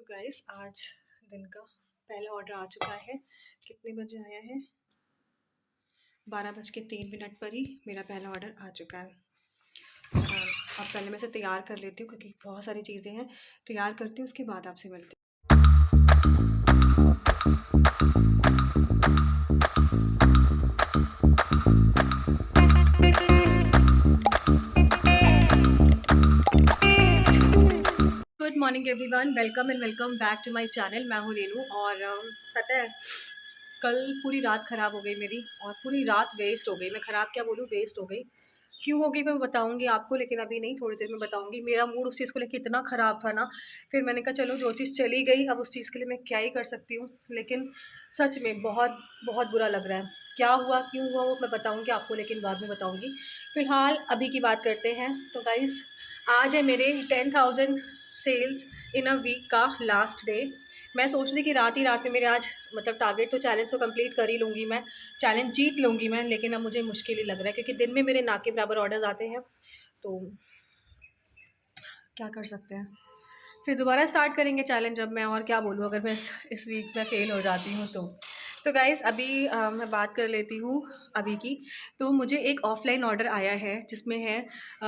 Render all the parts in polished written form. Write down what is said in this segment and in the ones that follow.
तो गाइस आज दिन का पहला ऑर्डर आ चुका है। कितने बजे आया है? 12:03 पर ही मेरा पहला ऑर्डर आ चुका है। अब पहले मैं इसे तैयार कर लेती हूँ क्योंकि बहुत सारी चीज़ें हैं। तैयार करती हूँ, उसके बाद आपसे मिलती हूँ। Good morning everyone, welcome back to my channel. मैं हूँ रेनू और पता है कल पूरी रात ख़राब हो गई मेरी और पूरी रात वेस्ट हो गई। मैं ख़राब क्या बोलूँ, वेस्ट हो गई। क्यों हो गई मैं बताऊँगी आपको, लेकिन अभी नहीं, थोड़ी देर में बताऊँगी। मेरा मूड उस चीज़ को लेके इतना ख़राब था ना, फिर मैंने कहा चलो जो चीज़ चली गई अब उस चीज़ के लिए मैं क्या ही कर सकती हूँ। लेकिन सच में बहुत बहुत बुरा लग रहा है। क्या हुआ, क्यों हुआ, वो मैं बताऊँगी आपको, लेकिन बाद में बताऊँगी। फ़िलहाल अभी की बात करते हैं। तो गाइज़ आज है मेरे 10,000 सेल्स इन अ वीक का लास्ट डे। मैं सोच रही कि रात ही रात में मेरे आज मतलब टारगेट तो चैलेंज तो कंप्लीट कर ही लूँगी मैं, चैलेंज जीत लूँगी मैं, लेकिन अब मुझे मुश्किल ही लग रहा है क्योंकि दिन में मेरे ना के बराबर ऑर्डर्स आते हैं। तो क्या कर सकते हैं, फिर दोबारा स्टार्ट करेंगे चैलेंज। अब मैं और क्या बोलूँ, अगर मैं इस वीक में फ़ेल हो जाती हूँ तो गाइज़ अभी मैं बात कर लेती हूँ अभी की। तो मुझे एक ऑफ़लाइन ऑर्डर आया है जिसमें है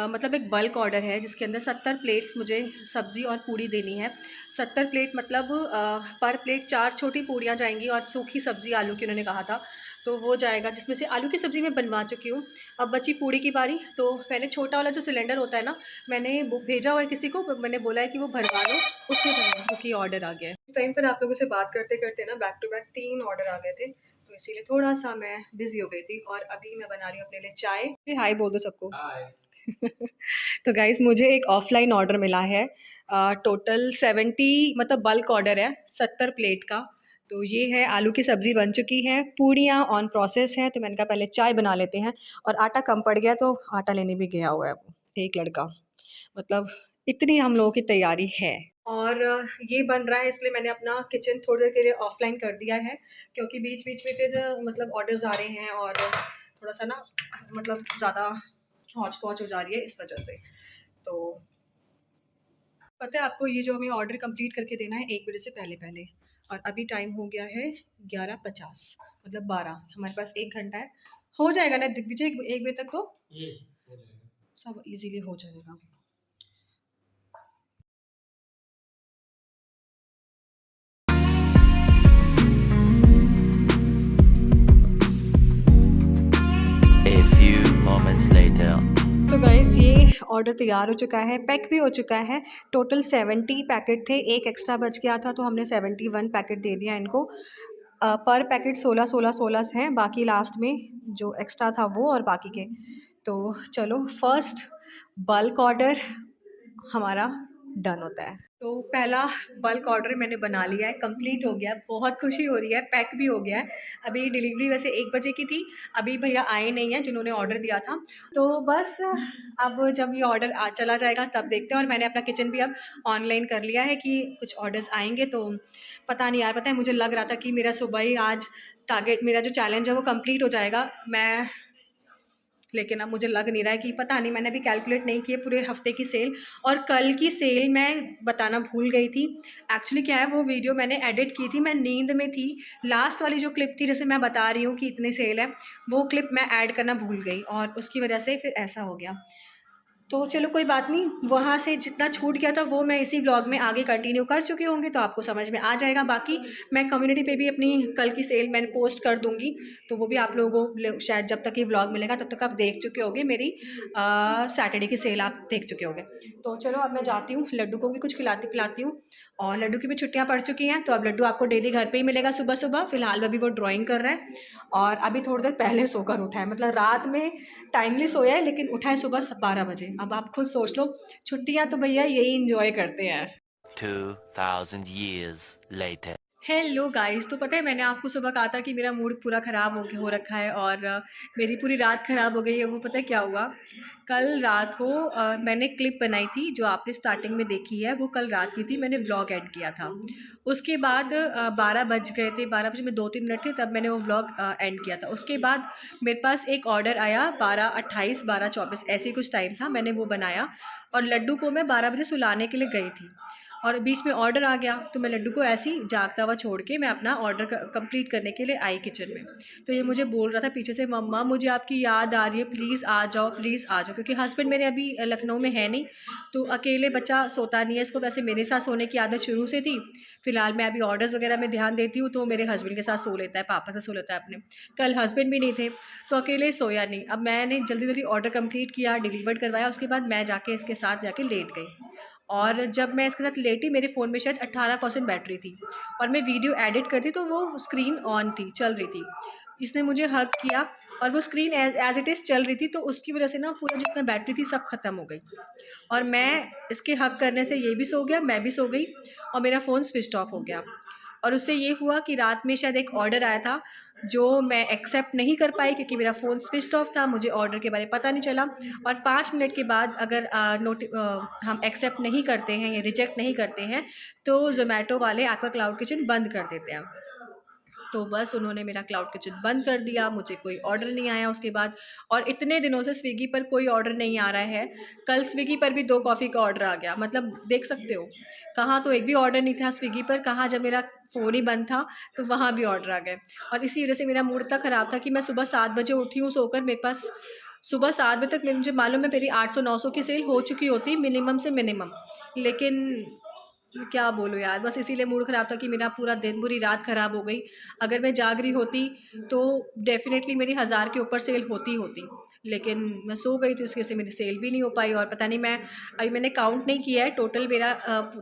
मतलब एक बल्क ऑर्डर है जिसके अंदर 70 प्लेट्स मुझे सब्ज़ी और पूड़ी देनी है। 70 प्लेट मतलब पर प्लेट 4 छोटी पूड़ियाँ जाएँगी और सूखी सब्ज़ी आलू की उन्होंने कहा था, तो वो जाएगा, जिसमें से आलू की सब्ज़ी मैं बनवा चुकी हूँ। अब बची पूड़ी की बारी। तो मैंने छोटा वाला जो सिलेंडर होता है ना, मैंने भेजा हुआ है किसी को, मैंने बोला है कि वो भरवा लो, उसमें बनवा, क्योंकि ऑर्डर आ गया है। इस टाइम पर आप लोगों से बात करते करते ना बैक टू बैक 3 ऑर्डर आ गए थे, तो इसीलिए थोड़ा-सा मैं बिज़ी हो गई थी। और अभी मैं बना रही हूँ अपने लिए चाय। हाय बोल दो सबको। हाय। तो गाइज़ मुझे एक ऑफ़लाइन ऑर्डर मिला है। टोटल 70 मतलब बल्क ऑर्डर है 70 प्लेट का। तो ये है, आलू की सब्ज़ी बन चुकी है, पूड़ियाँ ऑन प्रोसेस हैं, तो मैंने कहा पहले चाय बना लेते हैं। और आटा कम पड़ गया तो आटा लेने भी गया हुआ है वो एक लड़का। मतलब इतनी हम लोगों की तैयारी है। और ये बन रहा है इसलिए मैंने अपना किचन थोड़ी देर के लिए ऑफ़लाइन कर दिया है, क्योंकि बीच-बीच में फिर मतलब ऑर्डर्स आ रहे हैं और थोड़ा-सा ना मतलब ज़्यादा हौच-पौच हो जा रही है इस वजह से। तो पता है आपको, ये जो हमें ऑर्डर कंप्लीट करके देना है 1 बजे से पहले-पहले, और अभी टाइम हो गया है 11:50 मतलब 12, हमारे पास 1 घंटा है। हो जाएगा ना दिग्विजय 1 बजे तक तो? हो जाएगा। सब ईज़िली हो जाएगा। A few moments later. तो गाइस ये ऑर्डर तैयार हो चुका है, पैक भी हो चुका है। टोटल 70 पैकेट थे, एक एक्स्ट्रा बच गया था तो हमने 71 पैकेट दे दिया इनको। पर पैकेट 16 हैं, बाकी लास्ट में जो एक्स्ट्रा था वो और बाकी के। तो चलो फर्स्ट बल्क ऑर्डर हमारा डन होता है। तो पहला बल्क ऑर्डर मैंने बना लिया है, कंप्लीट हो गया है, बहुत खुशी हो रही है, पैक भी हो गया है। अभी डिलीवरी वैसे 1 बजे की थी, अभी भैया आए नहीं हैं जिन्होंने ऑर्डर दिया था। तो बस अब जब ये ऑर्डर चला जाएगा तब देखते हैं। और मैंने अपना किचन भी अब ऑनलाइन कर लिया है कि कुछ ऑर्डर्स आएँगे तो पता नहीं यार, पता है मुझे लग रहा था कि मेरा सुबह ही आज टारगेट, मेरा जो चैलेंज है वो कंप्लीट हो जाएगा। लेकिन अब मुझे लग नहीं रहा है कि, पता नहीं, मैंने अभी कैलकुलेट नहीं किए पूरे हफ्ते की सेल। और कल की सेल मैं बताना भूल गई थी। एक्चुअली क्या है, वो वीडियो मैंने एडिट की थी, मैं नींद में थी। लास्ट वाली जो क्लिप थी, जैसे मैं बता रही हूँ कि इतनी सेल है, वो क्लिप मैं ऐड करना भूल गई और उसकी वजह से फिर ऐसा हो गया। तो चलो कोई बात नहीं, वहाँ से जितना छूट गया था वो मैं इसी व्लॉग में आगे कंटिन्यू कर चुकी होंगी, तो आपको समझ में आ जाएगा। बाकी मैं कम्युनिटी पे भी अपनी कल की सेल मैंने पोस्ट कर दूँगी, तो वो भी आप लोगों को शायद जब तक ये व्लॉग मिलेगा तब तक आप देख चुके होंगे। मेरी सैटरडे की सेल आप देख चुके होंगे। तो चलो अब मैं जाती हूँ, लड्डू को भी कुछ खिलाती पिलाती हूँ। और लड्डू की भी छुट्टियाँ पड़ चुकी हैं, तो अब लड्डू आपको डेली घर पे ही मिलेगा सुबह-सुबह। फ़िलहाल अभी वो ड्राइंग कर रहा है और अभी थोड़ी देर पहले सोकर उठा है, मतलब रात में टाइमली सोया है लेकिन उठा है सुबह 12 बजे। अब आप खुद सोच लो, छुट्टियाँ तो भैया यही एन्जॉय करते हैं। 2000 years later. हेलो गाइस, तो पता है मैंने आपको सुबह कहा था कि मेरा मूड पूरा ख़राब हो रखा है और मेरी पूरी रात ख़राब हो गई है। वो पता है क्या हुआ, कल रात को मैंने क्लिप बनाई थी जो आपने स्टार्टिंग में देखी है, वो कल रात की थी, मैंने व्लॉग ऐड किया था। उसके बाद 12 बज गए थे, 12 बजे में 2-3 मिनट थे तब मैंने वो व्लॉग एंड किया था। उसके बाद मेरे पास एक ऑर्डर आया 12:28 12:24 ऐसे ही कुछ टाइम था, मैंने वो बनाया और लड्डू को मैं 12 बजे सुलाने के लिए गई थी। और बीच में ऑर्डर आ गया, तो मैं लड्डू को ऐसे ही जागता हुआ छोड़ के मैं अपना ऑर्डर कंप्लीट करने के लिए आई किचन में। तो ये मुझे बोल रहा था पीछे से, मम्मा मुझे आपकी याद आ रही है, प्लीज़ आ जाओ, प्लीज़ आ जाओ, क्योंकि हस्बैंड मेरे अभी लखनऊ में है नहीं, तो अकेले बच्चा सोता नहीं है, इसको वैसे मेरे साथ सोने की आदत शुरू से थी। फिलहाल मैं अभी ऑर्डर्स वगैरह में ध्यान देती हूँ, तो मेरे हस्बैंड के साथ सो लेता है, पापा से सो लेता है अपने। कल हस्बैंड भी नहीं थे, तो अकेले सोया नहीं। अब मैंने जल्दी जल्दी ऑर्डर कंप्लीट किया, डिलीवर करवाया, उसके बाद मैं जाके इसके साथ जाके लेट गई। और जब मैं इसके साथ लेटी, मेरे फ़ोन में शायद 18% बैटरी थी, और मैं वीडियो एडिट करती तो वो स्क्रीन ऑन थी, चल रही थी। इसने मुझे हग किया, और वो स्क्रीन एज़ इट इज़ चल रही थी, तो उसकी वजह से ना पूरा जितना बैटरी थी सब ख़त्म हो गई। और मैं इसके हग करने से ये भी सो गया, मैं भी सो गई, और मेरा फ़ोन स्विच ऑफ हो गया। और उससे ये हुआ कि रात में शायद एक ऑर्डर आया था, जो मैं एक्सेप्ट नहीं कर पाई क्योंकि मेरा फ़ोन स्विच ऑफ था, मुझे ऑर्डर के बारे में पता नहीं चला। और 5 मिनट के बाद अगर हम एक्सेप्ट नहीं करते हैं या रिजेक्ट नहीं करते हैं, तो ज़ोमैटो वाले आपका क्लाउड किचन बंद कर देते हैं। तो बस उन्होंने मेरा क्लाउड किचन बंद कर दिया, मुझे कोई ऑर्डर नहीं आया उसके बाद। और इतने दिनों से स्विगी पर कोई ऑर्डर नहीं आ रहा है। कल स्विगी पर भी 2 कॉफ़ी का ऑर्डर आ गया, मतलब देख सकते हो, कहाँ तो एक भी ऑर्डर नहीं था स्विगी पर, कहाँ जब मेरा फ़ोन ही बंद था तो वहाँ भी ऑर्डर आ गए। और इसी वजह से मेरा मूड इतना ख़राब था कि मैं सुबह 7 बजे उठी हूँ सोकर, मेरे पास सुबह 7 बजे तक मुझे मालूम है मेरी 800-900 की सेल हो चुकी होती मिनिमम से मिनिमम। लेकिन क्या बोलूँ यार, बस इसीलिए मूड ख़राब था कि मेरा पूरा दिन, पूरी रात ख़राब हो गई। अगर मैं जाग रही होती तो डेफ़िनेटली मेरी 1000 के ऊपर सेल होती। लेकिन मैं सो गई, तो इसकी वजह से मेरी सेल भी नहीं हो पाई। और पता नहीं, अभी मैंने काउंट नहीं किया है टोटल मेरा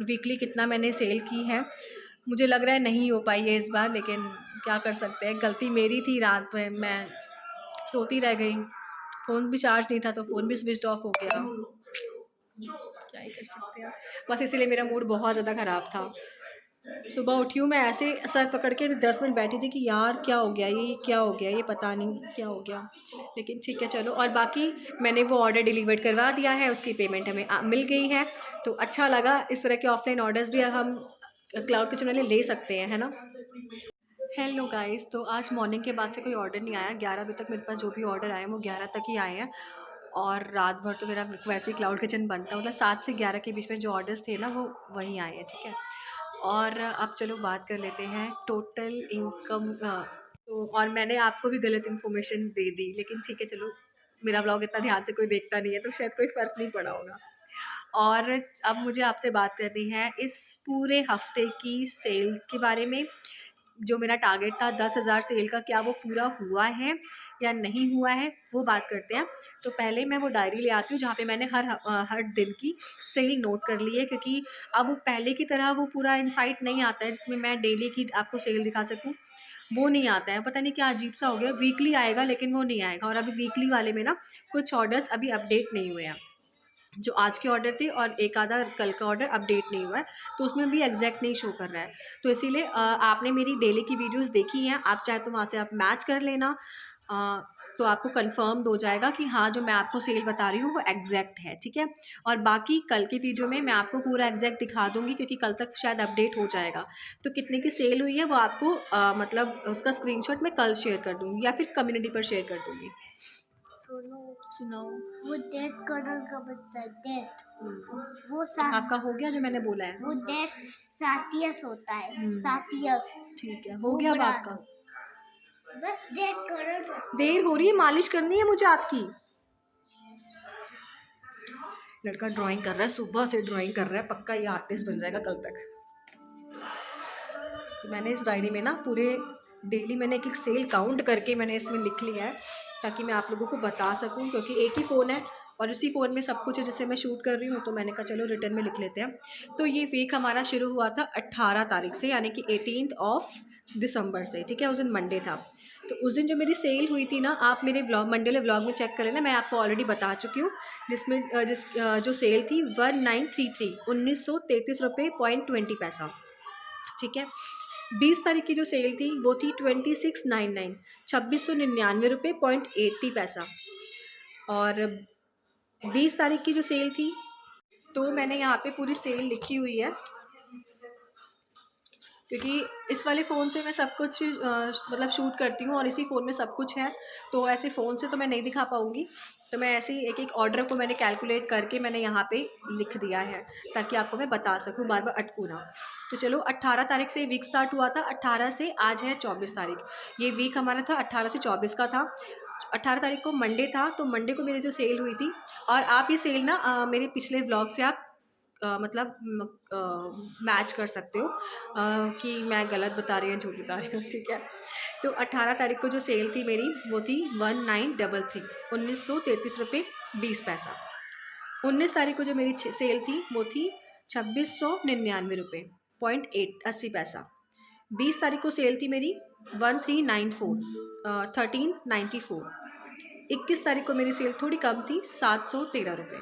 वीकली कितना मैंने सेल की है। मुझे लग रहा है नहीं हो पाई है इस बार, लेकिन क्या कर सकते हैं, गलती मेरी थी, रात में मैं सोती रह गई। फ़ोन भी चार्ज नहीं था, तो फ़ोन भी स्विच्ड ऑफ हो गया। क्या ही कर सकते हैं। बस इसीलिए मेरा मूड बहुत ज़्यादा ख़राब था। सुबह उठी हूँ मैं ऐसे सर पकड़ के 10 मिनट बैठी थी कि यार क्या हो गया, ये क्या हो गया, ये पता नहीं क्या हो गया। लेकिन ठीक है चलो। और बाकी मैंने वो ऑर्डर डिलीवर करवा दिया है, उसकी पेमेंट हमें मिल गई है। तो अच्छा लगा, इस तरह के ऑफलाइन ऑर्डर्स भी हम क्लाउड किचन वाले ले सकते हैं, है ना। हेलो गाइस, तो आज मॉर्निंग के बाद से कोई ऑर्डर नहीं आया। 11 बजे तक मेरे पास जो भी ऑर्डर आए हैं वो 11 तक ही आए हैं। और रात भर तो मेरा वैसे ही क्लाउड किचन बंद था, मतलब 7 से 11 के बीच में जो ऑर्डर्स थे ना वो वहीं आए हैं, ठीक है। और अब चलो बात कर लेते हैं टोटल इनकम। तो और मैंने आपको भी गलत इन्फॉर्मेशन दे दी, लेकिन ठीक है चलो, मेरा ब्लॉग इतना ध्यान से कोई देखता नहीं है तो शायद कोई फ़र्क नहीं पड़ा होगा। और अब मुझे आपसे बात करनी है इस पूरे हफ्ते की सेल के बारे में। जो मेरा टारगेट था 10,000 सेल का, क्या वो पूरा हुआ है या नहीं हुआ है, वो बात करते हैं। तो पहले मैं वो डायरी ले आती हूँ जहाँ पे मैंने हर दिन की सेल नोट कर ली है, क्योंकि अब पहले की तरह वो पूरा इंसाइट नहीं आता है जिसमें मैं डेली की आपको सेल दिखा सकूँ। वो नहीं आता है, पता नहीं क्या अजीब सा हो गया। वीकली आएगा लेकिन वो नहीं आएगा। और अभी वीकली वाले में ना कुछ ऑर्डर्स अभी अपडेट नहीं हुए हैं, जो आज के ऑर्डर थे, और एक आधा कल का ऑर्डर अपडेट नहीं हुआ है, तो उसमें भी एग्जैक्ट नहीं शो कर रहा है। तो इसीलिए आपने मेरी डेली की वीडियोस देखी हैं, आप चाहे तो वहाँ से आप मैच कर लेना। अ, तो आपको कंफर्म्ड हो जाएगा कि हाँ, जो मैं आपको सेल बता रही हूँ वो एग्जैक्ट है, ठीक है। और बाकी कल की वीडियो में मैं आपको पूरा एग्जैक्ट दिखा दूँगी, क्योंकि कल तक शायद अपडेट हो जाएगा। तो कितने की सेल हुई है वो आपको मतलब उसका स्क्रीनशॉट मैं कल शेयर कर दूँगी, या फिर कम्युनिटी पर शेयर कर दूँगी। सुनो, सुनाओ। वो डेथ कलर का बच्चा है, डेथ। वो आपका हो गया जो मैंने बोला है? वो डेथ सातियस होता है, हम्म। सातियस। ठीक है, हो वो गया बड़ा बात का। बस डेथ कलर। देर हो रही है, मालिश करनी है मुझे आपकी। लड़का ड्राइंग कर रहा है, सुबह से ड्राइंग कर रहा है, पक्का ये आर्टिस्ट बन जाएगा कल तक। तो मैंने इस डायरी में ना पूरे डेली मैंने एक एक सेल काउंट करके मैंने इसमें लिख लिया है, ताकि मैं आप लोगों को बता सकूं, क्योंकि एक ही फ़ोन है और इसी फ़ोन में सब कुछ है जिससे मैं शूट कर रही हूँ। तो मैंने कहा चलो रिटर्न में लिख लेते हैं। तो ये वीक हमारा शुरू हुआ था 18 तारीख से, यानी कि 18 दिसंबर से, ठीक है। उस दिन मंडे था। तो उस दिन जो मेरी सेल हुई थी ना, आप मेरे व्लॉग मंडे वाले व्लॉग में चेक कर लेना, मैं आपको ऑलरेडी बता चुकी हूँ। जिसमें जो सेल थी 1933 ₹1933 पॉइंट 20 पैसा, ठीक है। 20 तारीख की जो सेल थी वो थी 2699 ₹2699 पॉइंट 80 पैसा। और 20 तारीख की जो सेल थी, तो मैंने यहाँ पे पूरी सेल लिखी हुई है, क्योंकि इस वाले फ़ोन से मैं सब कुछ मतलब शूट करती हूँ और इसी फ़ोन में सब कुछ है, तो ऐसे फ़ोन से तो मैं नहीं दिखा पाऊँगी। तो मैं ऐसे ही एक-एक ऑर्डर को मैंने कैलकुलेट करके मैंने यहाँ पे लिख दिया है, ताकि आपको मैं बता सकूँ, बार-बार अटकूँ ना। तो चलो 18 तारीख से वीक स्टार्ट हुआ था, 18 से आज है 24 तारीख। ये वीक हमारा था 18 से 24 का था। 18 तारीख को मंडे था, तो मंडे को मेरी जो सेल हुई थी, और आप ये सेल ना मेरे पिछले व्लॉग से आप मतलब मैच कर सकते हो कि मैं गलत बता रही हूँ, झूठ बता रही हूँ, ठीक है। तो 18 तारीख को जो सेल थी मेरी, वो थी 1933 ₹1933 20 पैसा। 19 तारीख को जो मेरी सेल थी, वो थी 2699 पॉइंट 80 पैसा। 20 तारीख को सेल थी मेरी 1394 1394। 21 तारीख को मेरी सेल थोड़ी कम थी, 713 रुपये।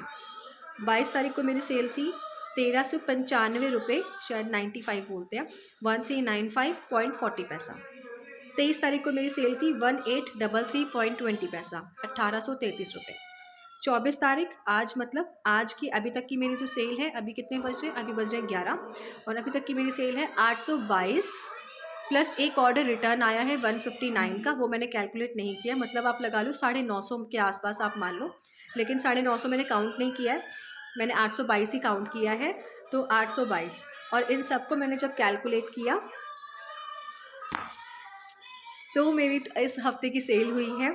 22 तारीख को मेरी सेल थी 1395 रुपये, शायद 95 बोलते हैं, 1395.40 पैसा। 23 तारीख को मेरी सेल थी 1833.20 पैसा, 1833 रुपये। 24 तारीख आज, मतलब आज की अभी तक की मेरी जो सेल है, अभी कितने बज रहे हैं, अभी बज रहे हैं 11, और अभी तक की मेरी सेल है 822 प्लस एक ऑर्डर रिटर्न आया है 159 का, वो मैंने कैलकुलेट नहीं किया, मतलब आप लगा लो 950 के आसपास आप मान लो, लेकिन 950 मैंने काउंट नहीं किया है, मैंने 822 ही काउंट किया है। तो 822, और इन सबको मैंने जब कैलकुलेट किया तो मेरी इस हफ्ते की सेल हुई है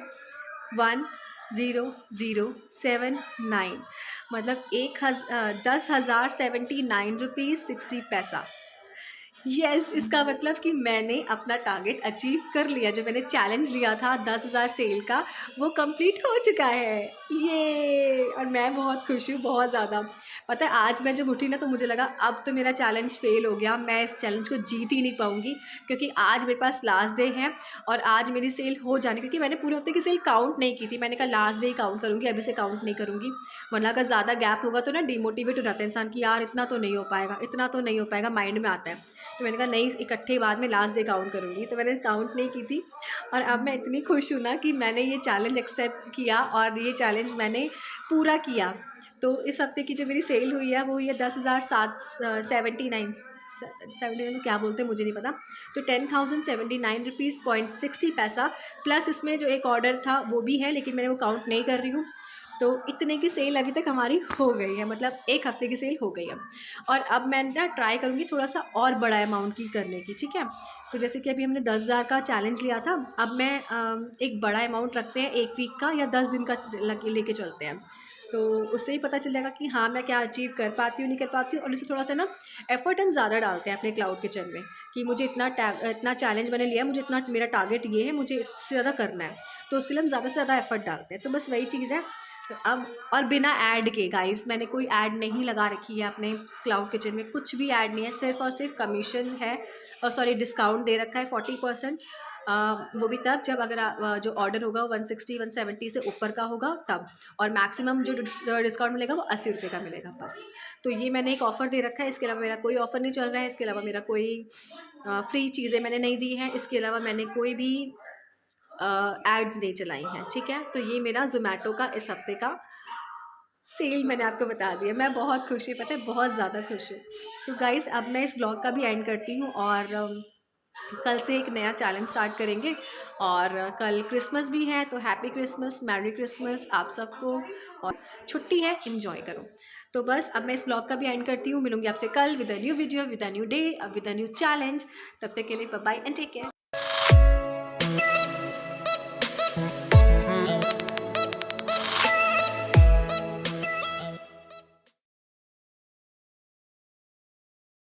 10,079, मतलब 10,079 रुपीज़ 60 पैसा। यस, इसका मतलब कि मैंने अपना टारगेट अचीव कर लिया। जो मैंने चैलेंज लिया था 10,000 सेल का, वो कंप्लीट हो चुका है। ये, और मैं बहुत खुश हूँ, बहुत ज़्यादा। पता है, आज मैं जब उठी ना, तो मुझे लगा अब तो मेरा चैलेंज फेल हो गया, मैं इस चैलेंज को जीत ही नहीं पाऊँगी, क्योंकि आज मेरे पास लास्ट डे है और आज मेरी सेल हो जानी, क्योंकि मैंने पूरे हफ्ते की सेल काउंट नहीं की थी। मैंने कहा लास्ट डे ही काउंट करूँगी, अभी से काउंट नहीं करूँगी, वरना अगर ज़्यादा गैप होगा तो ना डिमोटिवेट हो जाता है इंसान कि यार इतना तो नहीं हो पाएगा, इतना तो नहीं हो पाएगा, माइंड में आता है। तो मैंने कहा नहीं, इकट्ठे बाद में लास्ट डे काउंट करूँगी, तो मैंने काउंट नहीं की थी। और अब मैं इतनी खुश हूँ ना कि मैंने ये चैलेंज एक्सेप्ट किया और ये चैलेंज मैंने पूरा किया। तो इस हफ्ते की जो मेरी सेल हुई है, वो हुई है 10,779 को क्या बोलते हैं मुझे नहीं पता। तो 10,079 रुपीज़ पॉइंट 60 पैसा, प्लस इसमें जो एक ऑर्डर था वो भी है, लेकिन मैंने वो काउंट नहीं कर रही हूँ। तो इतने की सेल अभी तक हमारी हो गई है, मतलब एक हफ़्ते की सेल हो गई है। और अब मैं ना ट्राई करूँगी थोड़ा सा और बड़ा अमाउंट की करने की, ठीक है। तो जैसे कि अभी हमने 10,000 का चैलेंज लिया था, अब मैं एक बड़ा अमाउंट रखते हैं, 1 वीक का या 10 दिन का लेके चलते हैं। तो उससे ही पता चल जाएगा कि हाँ, मैं क्या अचीव कर पाती हूँ, नहीं कर पाती हूँ। और इसे थोड़ा सा ना एफर्ट हम ज़्यादा डालते हैं अपने क्लाउड किचन में, कि मुझे इतना चैलेंज मैंने लिया, मुझे इतना, मेरा टारगेट ये है, मुझे इससे ज़्यादा करना है। तो उसके लिए हम ज़्यादा से ज़्यादा एफर्ट डालते हैं। तो बस वही चीज़ है। तो अब, और बिना ऐड के गाइस, मैंने कोई ऐड नहीं लगा रखी है अपने क्लाउड किचन में, कुछ भी ऐड नहीं है, सिर्फ और सिर्फ कमीशन है, और सॉरी डिस्काउंट दे रखा है 40%। वो भी तब जब अगर जो ऑर्डर होगा वो 160 170 से ऊपर का होगा तब, और मैक्सिमम जो डिस्काउंट मिलेगा वो 80 रुपये का मिलेगा बस। तो ये मैंने एक ऑफ़र दे रखा है, इसके अलावा मेरा कोई ऑफ़र नहीं चल रहा है, इसके अलावा मेरा कोई फ्री चीज़ें मैंने नहीं दी हैं, इसके अलावा मैंने कोई भी एड्स नहीं चलाई हैं, ठीक है। तो ये मेरा ज़ोमैटो का इस हफ्ते का सेल मैंने आपको बता दिया। मैं बहुत खुश हूँ, पता है, बहुत ज़्यादा खुश हूँ। तो गाइस, अब मैं इस व्लॉग का भी एंड करती हूँ, और कल से एक नया चैलेंज स्टार्ट करेंगे। और कल क्रिसमस भी है, तो हैप्पी क्रिसमस, मैरी क्रिसमस आप सबको, और छुट्टी है, एंजॉय करो। तो बस अब मैं इस व्लॉग का भी एंड करती हूँ। मिलूंगी आपसे कल with a new video, with a new day, with a new challenge. तब तक के लिए bye bye and take care.